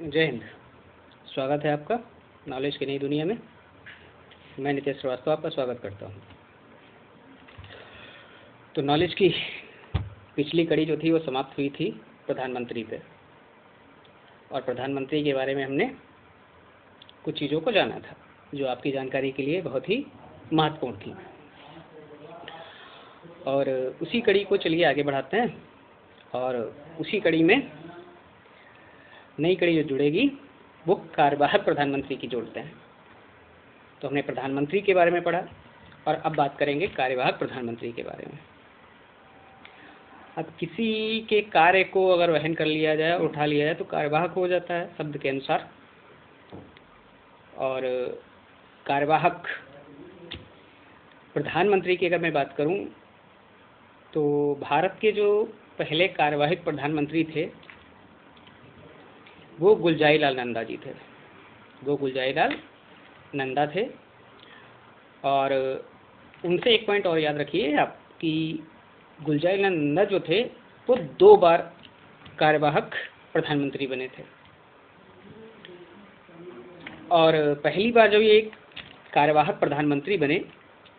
जय हिंद। स्वागत है आपका नॉलेज की नई दुनिया में। मैं नितेश श्रीवास्तव आपका स्वागत करता हूँ। तो नॉलेज की पिछली कड़ी जो थी वो समाप्त हुई थी प्रधानमंत्री पे, और प्रधानमंत्री के बारे में हमने कुछ चीज़ों को जाना था जो आपकी जानकारी के लिए बहुत ही महत्वपूर्ण थी। और उसी कड़ी को चलिए आगे बढ़ाते हैं, और उसी कड़ी में नई कड़ी जो जुड़ेगी वो कार्यवाहक प्रधानमंत्री की जोड़ते हैं। तो हमने प्रधानमंत्री के बारे में पढ़ा और अब बात करेंगे कार्यवाहक प्रधानमंत्री के बारे में। अब किसी के कार्य को अगर वहन कर लिया जाए, उठा लिया जाए, तो कार्यवाहक हो जाता है शब्द के अनुसार। और कार्यवाहक प्रधानमंत्री की अगर मैं बात करूं तो भारत के जो पहले कार्यवाहक प्रधानमंत्री थे वो गुलजारीलाल नंदा जी थे। वो गुलजारीलाल नंदा थे। और उनसे एक पॉइंट और याद रखिए आप कि गुलजारीलाल नंदा जो थे वो 2 बार कार्यवाहक प्रधानमंत्री बने थे। और पहली बार जब ये कार्यवाहक प्रधानमंत्री बने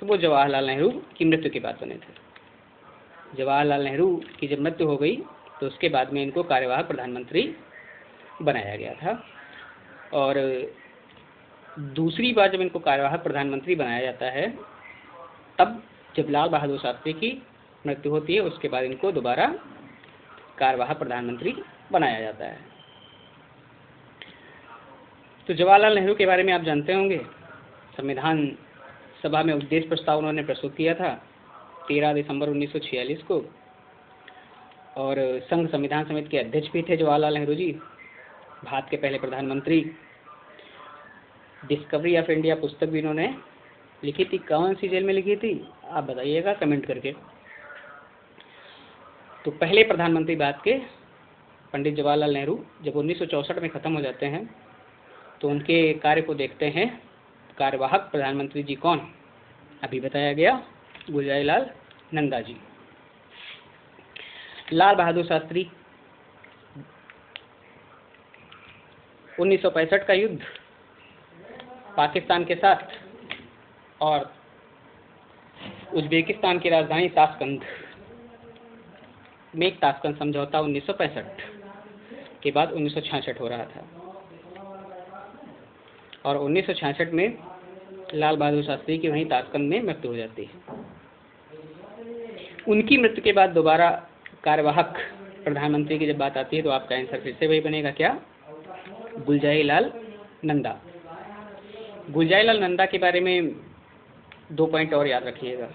तो वो जवाहरलाल नेहरू की मृत्यु के बाद बने थे। जवाहरलाल नेहरू की जब मृत्यु हो गई तो उसके बाद में इनको कार्यवाहक प्रधानमंत्री बनाया गया था। और दूसरी बार जब इनको कार्यवाहक प्रधानमंत्री बनाया जाता है तब जब लाल बहादुर शास्त्री की मृत्यु होती है, उसके बाद इनको दोबारा कार्यवाहक प्रधानमंत्री बनाया जाता है। तो जवाहरलाल नेहरू के बारे में आप जानते होंगे, संविधान सभा में उद्देश्य प्रस्ताव उन्होंने प्रस्तुत किया था 13 दिसंबर 1946 को। और संघ संविधान समिति के अध्यक्ष भी थे जवाहरलाल नेहरू जी, भारत के पहले प्रधानमंत्री। डिस्कवरी ऑफ इंडिया पुस्तक भी इन्होंने लिखी थी। कौन सी जेल में लिखी थी आप बताइएगा कमेंट करके। तो पहले प्रधानमंत्री भारत के पंडित जवाहरलाल नेहरू जब 1964 में ख़त्म हो जाते हैं तो उनके कार्य को देखते हैं कार्यवाहक प्रधानमंत्री जी कौन, अभी बताया गया गुलजारीलाल नंदा जी। लाल बहादुर शास्त्री 1965 का युद्ध पाकिस्तान के साथ और उज्बेकिस्तान की राजधानी ताशकंद में एक ताशकंद समझौता 1965 के बाद 1966 हो रहा था। और 1966 में लाल बहादुर शास्त्री की वहीं ताशकंद में मृत्यु हो जाती है। उनकी मृत्यु के बाद दोबारा कार्यवाहक प्रधानमंत्री की जब बात आती है तो आपका आंसर फिर से वही बनेगा, क्या? गुलजारीलाल नंदा। गुलजारीलाल नंदा के बारे में 2 पॉइंट और याद रखिएगा।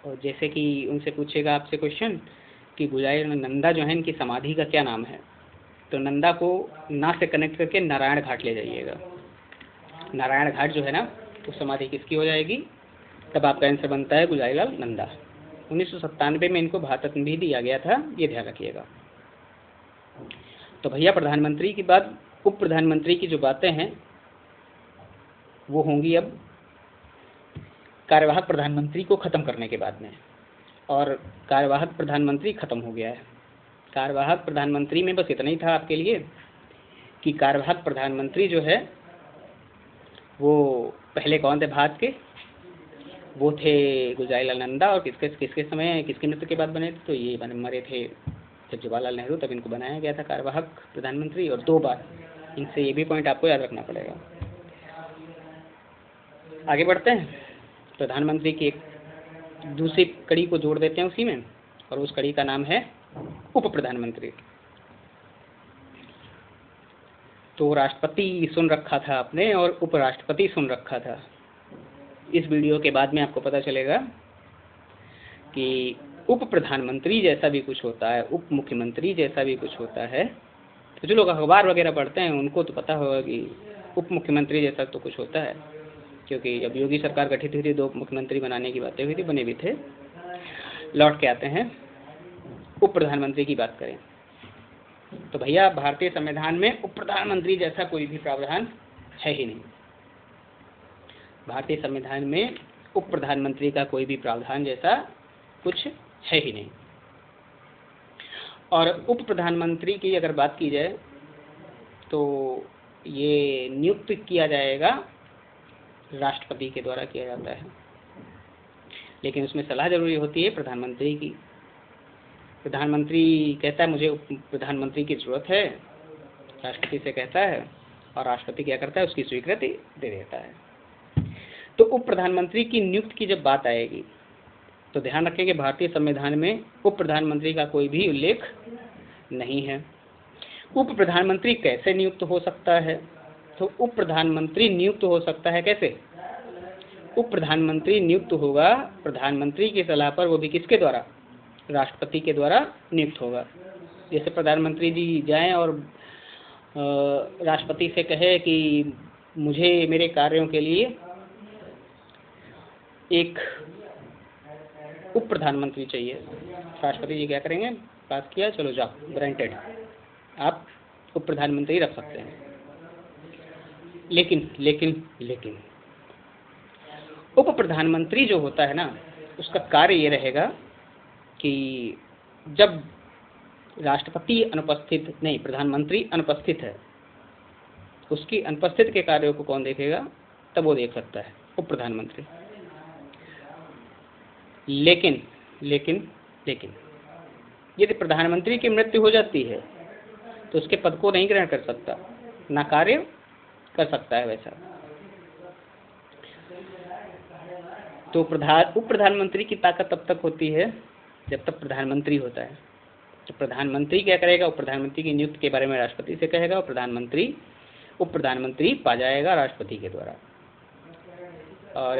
और जैसे कि उनसे पूछेगा आपसे क्वेश्चन कि गुलजारीलाल नंदा जो है इनकी समाधि का क्या नाम है, तो नंदा को ना से कनेक्ट करके नारायण घाट ले जाइएगा। नारायण घाट जो है ना तो समाधि किसकी हो जाएगी, तब आपका आंसर बनता है गुलजारीलाल नंदा। 1997 में इनको भारत रत्न भी दिया गया था, ये ध्यान रखिएगा। तो भैया प्रधानमंत्री के बाद उप प्रधानमंत्री की जो बातें हैं वो होंगी अब कार्यवाहक प्रधानमंत्री को ख़त्म करने के बाद में। और कार्यवाहक प्रधानमंत्री ख़त्म हो गया है। कार्यवाहक प्रधानमंत्री में बस इतना ही था आपके लिए कि कार्यवाहक प्रधानमंत्री जो है वो पहले कौन थे भारत के, वो थे गुलजारीलाल नंदा। और किसके समय किसकी मृत्यु के बाद बने थे, तो ये मरे थे जब जवाहरलाल नेहरू, तब इनको बनाया गया था कार्यवाहक प्रधानमंत्री। और 2 बार, इनसे ये भी पॉइंट आपको याद रखना पड़ेगा। आगे बढ़ते हैं, प्रधानमंत्री की एक दूसरी कड़ी को जोड़ देते हैं उसी में, और उस कड़ी का नाम है उप प्रधानमंत्री। तो राष्ट्रपति सुन रखा था आपने और उपराष्ट्रपति सुन रखा था। इस वीडियो के बाद में आपको पता चलेगा कि उप प्रधानमंत्री जैसा भी कुछ होता है, उप मुख्यमंत्री जैसा भी कुछ होता है। तो जो लोग अखबार वगैरह पढ़ते हैं उनको तो पता होगा कि उप मुख्यमंत्री जैसा तो कुछ होता है, क्योंकि जब योगी सरकार गठित हुई थी 2 मुख्यमंत्री बनाने की बातें हुई थी, बने भी थे। लौट के आते हैं, उप प्रधानमंत्री की बात करें तो भैया भारतीय संविधान में उप प्रधानमंत्री जैसा कोई भी प्रावधान है ही नहीं। भारतीय संविधान में उप प्रधानमंत्री का कोई भी प्रावधान जैसा कुछ है ही नहीं। और उप प्रधानमंत्री की अगर बात की जाए तो ये नियुक्त किया जाएगा, राष्ट्रपति के द्वारा किया जाता है, लेकिन उसमें सलाह जरूरी होती है प्रधानमंत्री की। प्रधानमंत्री कहता है मुझे प्रधानमंत्री की जरूरत है, राष्ट्रपति से कहता है, और राष्ट्रपति क्या करता है, उसकी स्वीकृति दे देता है। तो उप प्रधानमंत्री की नियुक्ति की जब बात आएगी तो ध्यान रखें कि भारतीय संविधान में उप प्रधानमंत्री का कोई भी उल्लेख नहीं है। उप प्रधानमंत्री कैसे नियुक्त हो सकता है? तो उप प्रधानमंत्री नियुक्त हो सकता है कैसे? उप प्रधानमंत्री नियुक्त होगा प्रधानमंत्री की सलाह पर, वो भी किसके द्वारा? राष्ट्रपति के द्वारा नियुक्त होगा। जैसे प्रधानमंत्री जी जाएं और राष्ट्रपति से कहे कि मुझे मेरे कार्यों के लिए एक उप प्रधानमंत्री चाहिए, राष्ट्रपति जी क्या करेंगे, पास किया, चलो जाओ, ग्रांटेड, आप उप प्रधानमंत्री रख सकते हैं। लेकिन उप प्रधानमंत्री जो होता है ना, उसका कार्य ये रहेगा कि जब राष्ट्रपति अनुपस्थित नहीं, प्रधानमंत्री अनुपस्थित है, उसकी अनुपस्थिति के कार्यों को कौन देखेगा? तब वो देख सकता है, उप प्रधानमंत्री। लेकिन यदि प्रधानमंत्री की मृत्यु हो जाती है तो उसके पद को नहीं ग्रहण कर सकता, ना कार्य कर सकता है वैसा। तो उप प्रधानमंत्री की ताकत तब तक होती है जब तक प्रधानमंत्री होता है। तो प्रधानमंत्री क्या करेगा? उप प्रधानमंत्री की नियुक्ति के बारे में राष्ट्रपति से कहेगा, और उप प्रधानमंत्री पा जाएगा राष्ट्रपति के द्वारा। और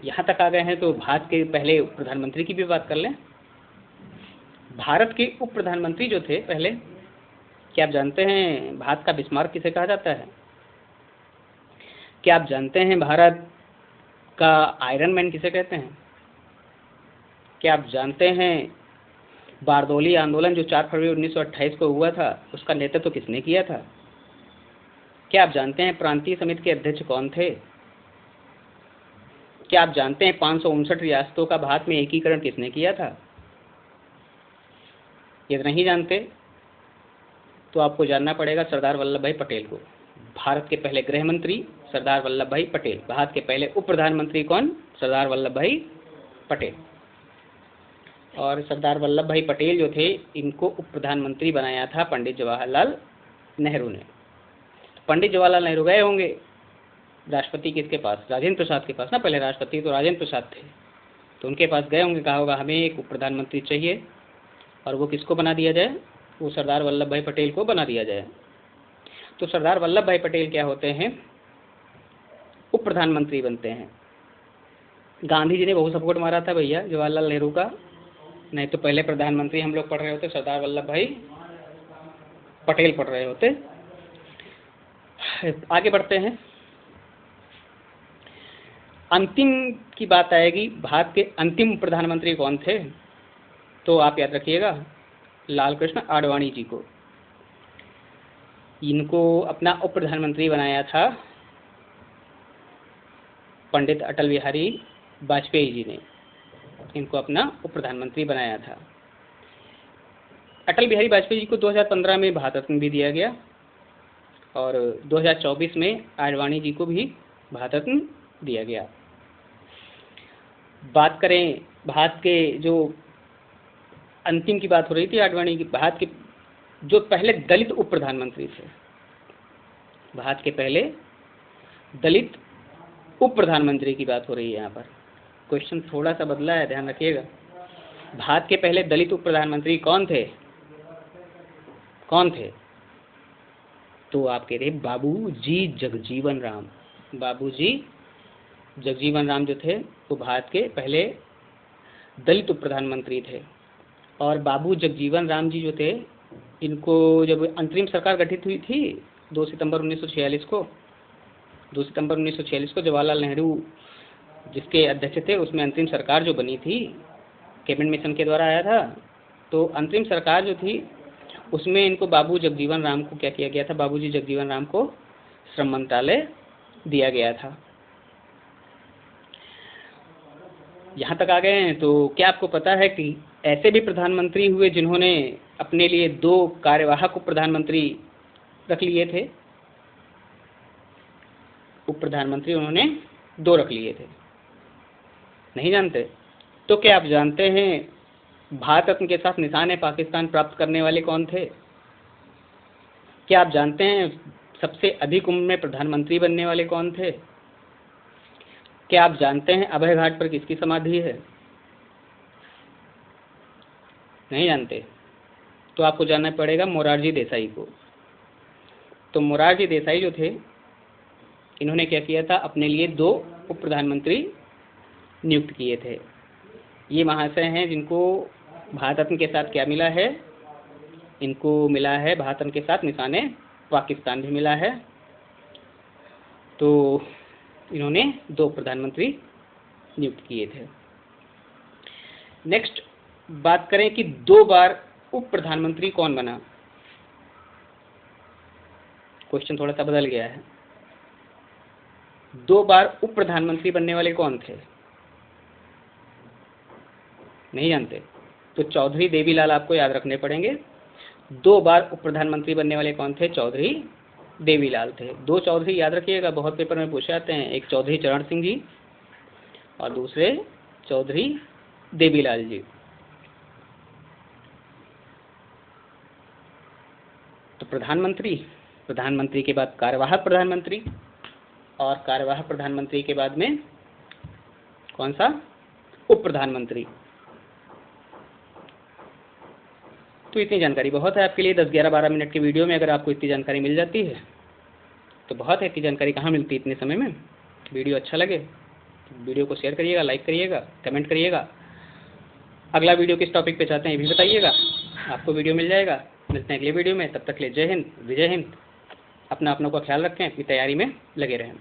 यहाँ तक आ गए हैं तो भारत के पहले उप प्रधानमंत्री की भी बात कर लें। भारत के उप प्रधानमंत्री जो थे पहले, क्या आप जानते हैं भारत का बिस्मार्क किसे कहा जाता है? क्या आप जानते हैं भारत का आयरन मैन किसे कहते हैं? क्या आप जानते हैं बारदोली आंदोलन जो 4 फरवरी 1928 को हुआ था, उसका नेतृत्व किसने किया था? क्या आप जानते हैं प्रांतीय समिति के अध्यक्ष कौन थे? क्या आप जानते हैं 559 रियासतों का भारत में एकीकरण किसने किया था? यदि नहीं जानते तो आपको जानना पड़ेगा सरदार वल्लभ भाई पटेल को। भारत के पहले गृह मंत्री सरदार वल्लभ भाई पटेल। भारत के पहले उप प्रधानमंत्री कौन? सरदार वल्लभ भाई पटेल। और सरदार वल्लभ भाई पटेल जो थे, इनको उप प्रधानमंत्री बनाया था पंडित जवाहरलाल नेहरू ने। पंडित जवाहरलाल नेहरू गए होंगे राष्ट्रपति किसके पास? राजेंद्र प्रसाद के पास ना, पहले राष्ट्रपति तो राजेंद्र प्रसाद थे, तो उनके पास गए होंगे, कहा होगा हमें एक उप प्रधानमंत्री चाहिए, और वो किसको बना दिया जाए? वो सरदार वल्लभ भाई पटेल को बना दिया जाए। तो सरदार वल्लभ भाई पटेल क्या होते हैं? उप प्रधानमंत्री बनते हैं। गांधी जी ने बहुत सपोर्ट मारा था भैया जवाहरलाल नेहरू का, नहीं तो पहले प्रधानमंत्री हम लोग पढ़ रहे होते सरदार वल्लभ भाई पटेल पढ़ रहे होते। आगे बढ़ते हैं। अंतिम की बात आएगी, भारत के अंतिम प्रधानमंत्री कौन थे? तो आप याद रखिएगा लाल कृष्ण आडवाणी जी को। इनको अपना उप प्रधानमंत्री बनाया था पंडित अटल बिहारी वाजपेयी जी ने, इनको अपना उप प्रधानमंत्री बनाया था। अटल बिहारी वाजपेयी जी को 2015 में भारत रत्न भी दिया गया, और 2024 में आडवाणी जी को भी भारत रत्न दिया गया। बात करें भारत के जो अंतिम की बात हो रही थी आडवाणी की, भारत के जो पहले दलित उप प्रधानमंत्री थे, भारत के पहले दलित उप प्रधानमंत्री की बात हो रही है। यहाँ पर क्वेश्चन थोड़ा सा बदला है, ध्यान रखिएगा। भारत के पहले दलित उप प्रधानमंत्री कौन थे? तो आप कह रहे बाबूजी जगजीवन राम। बाबूजी जगजीवन राम जो थे वो भारत के पहले दलित उप प्रधानमंत्री थे। और बाबू जगजीवन राम जी जो थे, इनको जब अंतरिम सरकार गठित हुई थी 2 सितंबर 1946 को जवाहरलाल नेहरू जिसके अध्यक्ष थे, उसमें अंतरिम सरकार जो बनी थी कैबिनेट मिशन के द्वारा आया था, तो अंतरिम सरकार जो थी उसमें इनको बाबू जगजीवन राम को क्या किया गया था? बाबूजी जगजीवन राम को श्रम मंत्रालय दिया गया था। यहाँ तक आ गए हैं तो क्या आपको पता है कि ऐसे भी प्रधानमंत्री हुए जिन्होंने अपने लिए 2 कार्यवाहक उप प्रधानमंत्री रख लिए थे, उप प्रधानमंत्री उन्होंने 2 रख लिए थे। नहीं जानते? तो क्या आप जानते हैं भारत रत्न के साथ निशान पाकिस्तान प्राप्त करने वाले कौन थे? क्या आप जानते हैं सबसे अधिक उम्र में प्रधानमंत्री बनने वाले कौन थे? क्या आप जानते हैं अभय घाट पर किसकी समाधि है? नहीं जानते? तो आपको जानना पड़ेगा मोरारजी देसाई को। तो मोरारजी देसाई जो थे, इन्होंने क्या किया था, अपने लिए 2 उप प्रधानमंत्री नियुक्त किए थे। ये महाशय हैं जिनको भारत रत्न के साथ क्या मिला है, इनको मिला है भारत रत्न के साथ निशान पाकिस्तान भी मिला है। तो इन्होंने 2 प्रधानमंत्री नियुक्त किए थे। नेक्स्ट बात करें कि 2 बार उप प्रधानमंत्री कौन बना। क्वेश्चन थोड़ा सा बदल गया है। 2 बार उप प्रधानमंत्री बनने वाले कौन थे? नहीं जानते? तो चौधरी देवीलाल आपको याद रखने पड़ेंगे। 2 बार उप प्रधानमंत्री बनने वाले कौन थे? चौधरी देवीलाल थे। 2 चौधरी याद रखिएगा, बहुत पेपर में पूछे जाते हैं। एक चौधरी चरण सिंह जी और दूसरे चौधरी देवीलाल जी। तो प्रधानमंत्री के बाद कार्यवाहक प्रधानमंत्री, और कार्यवाहक प्रधानमंत्री के बाद में कौन सा? उप प्रधानमंत्री। तो इतनी जानकारी बहुत है आपके लिए। 10, 11, 12 मिनट की वीडियो में अगर आपको इतनी जानकारी मिल जाती है तो बहुत है। इतनी जानकारी कहाँ मिलती है इतने समय में। वीडियो अच्छा लगे तो वीडियो को शेयर करिएगा, लाइक करिएगा, कमेंट करिएगा। अगला वीडियो किस टॉपिक पे चाहते हैं ये भी बताइएगा, आपको वीडियो मिल जाएगा। मिलते हैं अगले वीडियो में, तब तक के लिए जय हिंद, विजय हिंद। अपना अपनों का ख्याल रखें, अपनी तैयारी में लगे रहें।